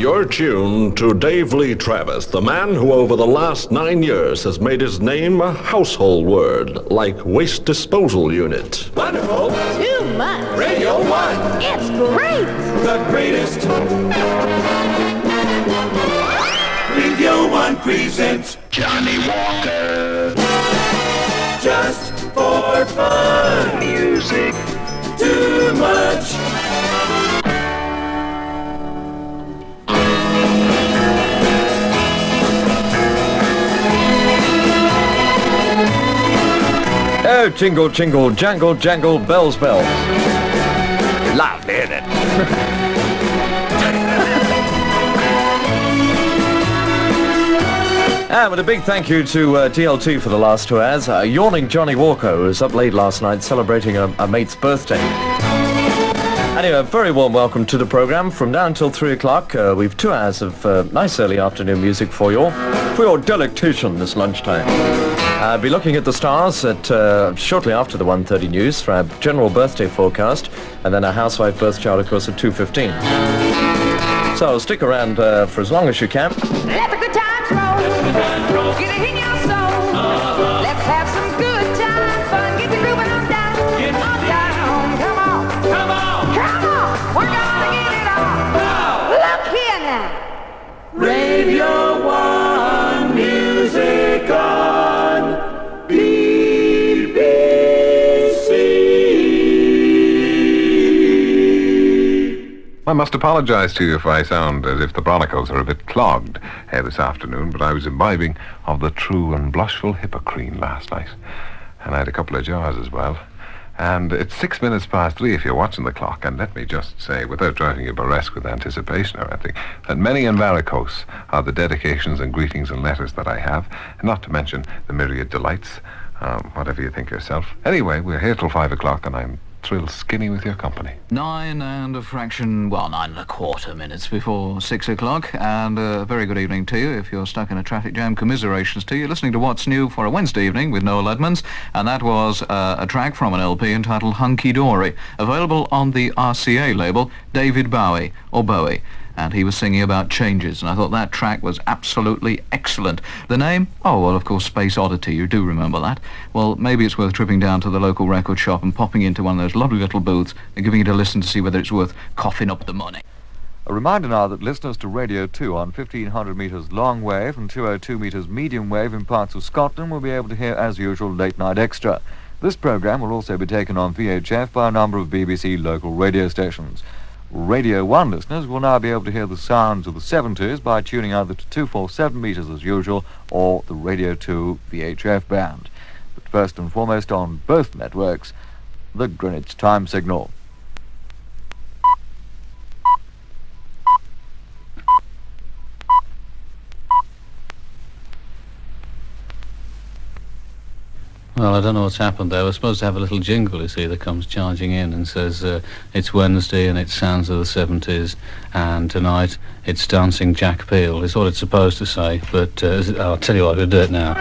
You're tuned to Dave Lee Travis, the man who over the last 9 years has made his name a household word, like waste disposal unit. Wonderful. Too much. Radio 1. It's great. The greatest. Radio 1 presents Johnny Walker. Just for fun. Music. Too much. Oh, jingle, jingle, jangle, jangle, bells, bells. Lovely, isn't it? And with a big thank you to TLT for the last 2 hours. Yawning Johnny Walker was up late last night celebrating a mate's birthday. Anyway, a very warm welcome to the programme. From now until 3 o'clock, we've 2 hours of nice early afternoon music for your delectation this lunchtime. I'll be looking at the stars at shortly after the 1:30 news for our general birthday forecast, and then a housewife birth chart, of course, at 2:15. So stick around for as long as you can. Let the good times roll. Get it in your soul. Let's have some good time fun. Get the grooving on down. On down. Come on. Come on. Come on. We're gonna get it on. Look here now. Radio 1 music on BBC. I must apologise to you if I sound as if the bronicles are a bit clogged this afternoon, but I was imbibing of the true and blushful Hippocrene last night, and I had a couple of jars as well. And it's 6 minutes past 3 if you're watching the clock, and let me just say, without driving you burlesque with anticipation or anything, that many and varicose are the dedications and greetings and letters that I have, and not to mention the myriad delights, whatever you think yourself. Anyway, we're here till 5 o'clock, and I'm thrilled skinny with your company. 9 and a quarter minutes before 6 o'clock, and a very good evening to you. If you're stuck in a traffic jam, commiserations to you. Listening to What's New for a Wednesday evening with Noel Edmonds, and that was a track from an LP entitled Hunky Dory, available on the RCA label, David Bowie, or Bowie. And he was singing about changes, and I thought that track was absolutely excellent. The name? Oh, well, of course, Space Oddity, you do remember that. Well, maybe it's worth tripping down to the local record shop and popping into one of those lovely little booths and giving it a listen to see whether it's worth coughing up the money. A reminder now that listeners to Radio 2 on 1500 metres long wave and 202 metres medium wave in parts of Scotland will be able to hear, as usual, Late Night Extra. This programme will also be taken on VHF by a number of BBC local radio stations. Radio 1 listeners will now be able to hear the sounds of the 70s by tuning either to 247 metres as usual or the Radio 2 VHF band. But first and foremost on both networks, the Greenwich Time Signal. Well, I don't know what's happened there. We're supposed to have a little jingle, you see, that comes charging in and says it's Wednesday and it's Sounds of the 70s, and tonight it's Dancing Jack Peel. It's what it's supposed to say, but I'll tell you what, we'll do it now.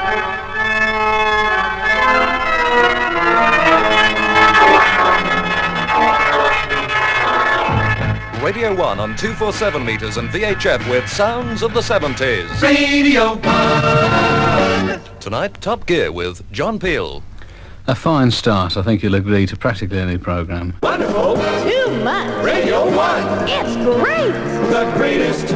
Radio 1 on 247 metres and VHF with Sounds of the 70s. Radio 1. Tonight, Top Gear with John Peel. A fine start, I think you'll agree, to practically any programme. Wonderful. Too much. Radio 1. It's great. The greatest.